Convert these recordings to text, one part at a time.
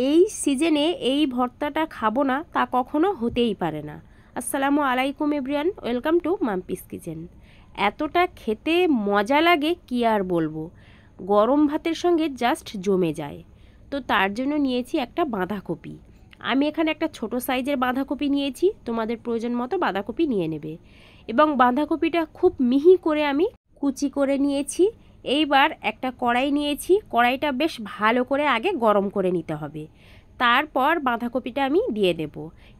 এই সিজনে এই ভর্তাটা খাবো না তা কখনো হতেই পারে না। আসসালামু আলাইকুম everyone, welcome to Mampi's kitchen. এতটা খেতে মজা লাগে কি আর বলবো, গরম ভাতের সঙ্গে জাস্ট জমে যায়। তো তার জন্য নিয়েছি একটা বাঁধাকপি। আমি এখানে একটা ছোট সাইজের বাঁধাকপি নিয়েছি, তোমাদের প্রয়োজন মতো বাঁধাকপি নিয়ে নেবে। এবং বাঁধাকপিটা খুব মিহি করে আমি কুচি করে নিয়েছি। এইবার একটা কড়াই নিয়েছি, কড়াইটা বেশ ভালো করে আগে গরম করে নিতে হবে। তারপর বাঁধাকপিটা আমি দিয়ে দেব।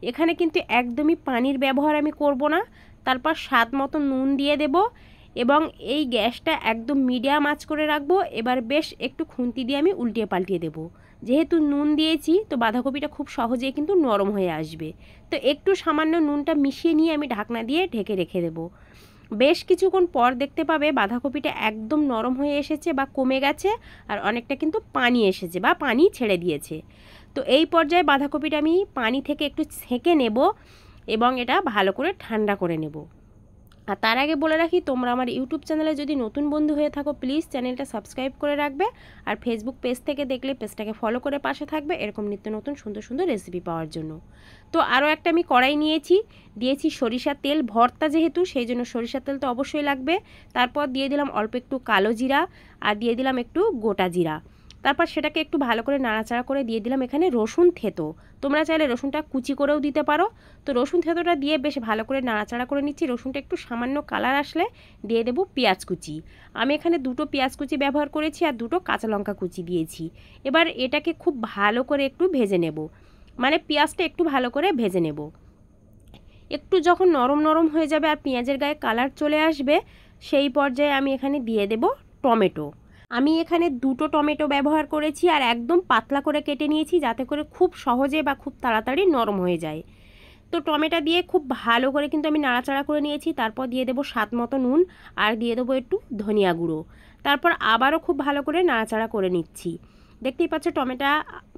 এখানে কিন্তু একদমই পানির ব্যবহার আমি করব না। তারপর স্বাদ মতো নুন দিয়ে দেব এবং এই গ্যাসটা একদম মিডিয়াম আঁচ করে রাখবো। এবার বেশ একটু খুন্তি দিয়ে আমি উল্টিয়ে পাল্টিয়ে দেব। যেহেতু নুন দিয়েছি তো বাঁধাকপিটা খুব সহজেই কিন্তু নরম হয়ে আসবে। তো একটু সামান্য নুনটা মিশিয়ে নিয়ে আমি ঢাকনা দিয়ে ঢেকে রেখে দেবো। বেশ কিছুক্ষণ পর দেখতে পাবে বাঁধাকপিটা একদম নরম হয়ে এসেছে বা কমে গেছে, আর অনেকটা কিন্তু পানি এসেছে বা পানি ছেড়ে দিয়েছে। তো এই পর্যায়ে বাঁধাকপিটা আমি পানি থেকে একটু ছেঁকে নেব এবং এটা ভালো করে ঠান্ডা করে নেব। আর তার আগে বলে রাখি, তোমরা আমার ইউটিউব চ্যানেলে যদি নতুন বন্ধু হয়ে থাকো প্লিজ চ্যানেলটা সাবস্ক্রাইব করে রাখবে। আর ফেসবুক পেজ থেকে দেখলে পেজটাকে ফলো করে পাশে থাকবে এরকম নিত্য নতুন সুন্দর সুন্দর রেসিপি পাওয়ার জন্য। তো আরও একটা আমি কড়াই নিয়েছি, দিয়েছি সরিষার তেল। ভর্তা যেহেতু সেই জন্য সরিষার তেল তো অবশ্যই লাগবে। তারপর দিয়ে দিলাম অল্প একটু কালো জিরা আর দিয়ে দিলাম একটু গোটা জিরা। তারপর সেটাকে একটু ভালো করে নাড়াচাড়া করে দিয়ে দিলাম এখানে রসুন থেতো। তোমরা চাইলে রসুনটা কুচি করেও দিতে পারো। তো রসুন থেতোটা দিয়ে বেশ ভালো করে নাড়াচাড়া করে নিচ্ছি। রসুনটা একটু সামান্য কালার আসলে দিয়ে দেবো পেঁয়াজ কুচি। আমি এখানে দুটো পেঁয়াজ কুচি ব্যবহার করেছি আর দুটো কাঁচা লঙ্কা কুচি দিয়েছি। এবার এটাকে খুব ভালো করে একটু ভেজে নেব, মানে পেঁয়াজটা একটু ভালো করে ভেজে নেব। একটু যখন নরম নরম হয়ে যাবে আর পেঁয়াজের গায়ে কালার চলে আসবে, সেই পর্যায়ে আমি এখানে দিয়ে দেব টমেটো। আমি এখানে দুটো টমেটো ব্যবহার করেছি আর একদম পাতলা করে কেটে নিয়েছি, যাতে করে খুব সহজে বা খুব তাড়াতাড়ি নরম হয়ে যায়। তো টমেটো দিয়ে খুব ভালো করে কিন্তু আমি নাড়াচাড়া করে নিয়েছি। তারপর দিয়ে দেবো স্বাদ মতো নুন আর দিয়ে দেবো একটু ধনিয়া গুঁড়ো। তারপর আবারও খুব ভালো করে নাড়াচাড়া করে নিচ্ছি। দেখতেই পাচ্ছ টমেটো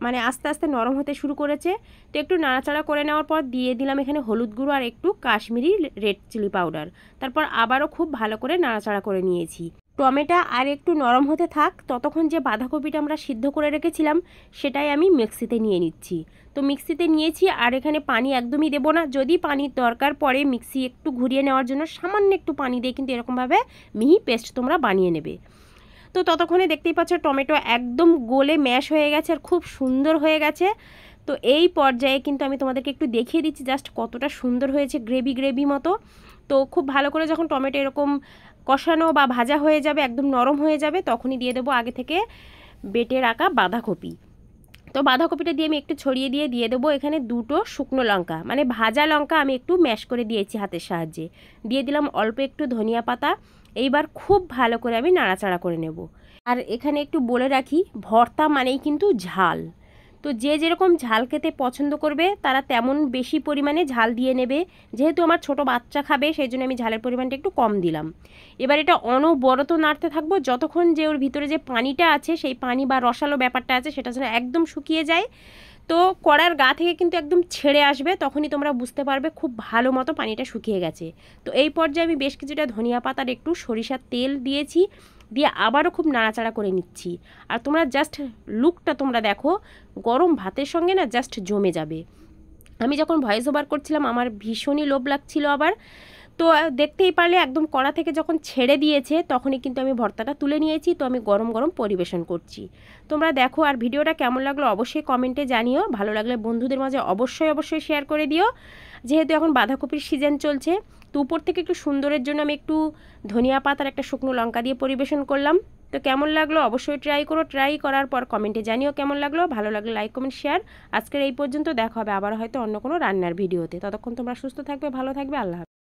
মানে আস্তে আস্তে নরম হতে শুরু করেছে। তো একটু নাড়াচাড়া করে নেওয়ার পর দিয়ে দিলাম এখানে হলুদ গুঁড়ো আর একটু কাশ্মীরি রেড চিলি পাউডার। তারপর আবারও খুব ভালো করে নাড়াচাড়া করে নিয়েছি। টমেটো আর একটু নরম হতে থাক, ততক্ষণ যে বাঁধাকপিটা আমরা সিদ্ধ করে রেখেছিলাম সেটাই আমি মিক্সিতে নিয়ে নিচ্ছি। তো মিক্সিতে নিয়েছি আর এখানে পানি একদমই দেবো না। যদি পানির দরকার পড়ে মিক্সি একটু ঘুরিয়ে নেওয়ার জন্য সামান্য একটু পানি দিয়ে কিন্তু এরকমভাবে মিহি পেস্ট তোমরা বানিয়ে নেবে। তো ততক্ষণে দেখতেই পাচ্ছ টমেটো একদম গলে ম্যাশ হয়ে গেছে আর খুব সুন্দর হয়ে গেছে। তো এই পর্যায়ে কিন্তু আমি তোমাদেরকে একটু দেখিয়ে দিচ্ছি জাস্ট কতটা সুন্দর হয়েছে, গ্রেভি গ্রেভি মতো। তো খুব ভালো করে যখন টমেটো এরকম কষানো বা ভাজা হয়ে যাবে, একদম নরম হয়ে যাবে, তখনই দিয়ে দেবো আগে থেকে বেটে রাখা বাঁধাকপি। তো বাঁধাকপিটা দিয়ে আমি একটু ছড়িয়ে দিয়ে দেবো এখানে দুটো শুকনো লঙ্কা, মানে ভাজা লঙ্কা আমি একটু ম্যাশ করে দিয়েছি হাতের সাহায্যে। দিয়ে দিলাম অল্প একটু ধনিয়া পাতা। এইবার খুব ভালো করে আমি নাড়াচাড়া করে নেব। আর এখানে একটু বলে রাখি, ভর্তা মানেই কিন্তু ঝাল। তো যে যেরকম ঝাল খেতে পছন্দ করবে তারা তেমন বেশি পরিমাণে ঝাল দিয়ে নেবে। যেহেতু আমার ছোট বাচ্চা খাবে সেই জন্য আমি ঝালের পরিমাণটা একটু কম দিলাম। এবার এটা অনবরত নাড়তে থাকবো যতক্ষণ যে ওর ভিতরে যে পানিটা আছে, সেই পানি বা রসালো ব্যাপারটা আছে সেটা যেন একদম শুকিয়ে যায়। তো কড়ার গা থেকে কিন্তু একদম ছেড়ে আসবে, তখনই তোমরা বুঝতে পারবে খুব ভালো মতো পানিটা শুকিয়ে গেছে। তো এই পর্যায়ে আমি বেশ কিছুটা ধনিয়া পাতার একটু সরিষার তেল দিয়েছি, দিয়ে আবারও খুব নাড়াচাড়া করে নিচ্ছি। আর তোমরা জাস্ট লুকটা তোমরা দেখো, গরম ভাতের সঙ্গে না জাস্ট জমে যাবে। আমি যখন ভয়েস ওভার করছিলাম আমার ভীষণই লোভ লাগছিল আবার। তো দেখতেই পারলে একদম কড়া থেকে যখন ছেড়ে দিয়েছে তখনই কিন্তু আমি ভর্তাটা তুলে নিয়েছি। তো আমি গরম গরম পরিবেশন করছি। তোমরা দেখো, আর ভিডিওটা কেমন লাগলো অবশ্যই কমেন্টে জানিও। ভালো লাগলে বন্ধুদের মাঝে অবশ্যই শেয়ার করে দিও। যেহেতু এখন বাঁধাকপির সিজন চলছে, তো উপর থেকে একটু সুন্দরের জন্য আমি একটু ধনিয়া পাতার একটা শুকনো লঙ্কা দিয়ে পরিবেশন করলাম। তো কেমন লাগলো অবশ্যই ট্রাই করো। ট্রাই করার পর কমেন্টে জানিও কেমন লাগলো। ভালো লাগলে লাইক কমেন্ট শেয়ার। আজকের এই পর্যন্ত, দেখা হবে আবার হয়তো অন্য কোনো রান্নার ভিডিওতে। ততক্ষণ তোমরা সুস্থ থাকবে, ভালো থাকবে। আল্লাহ হাফেজ।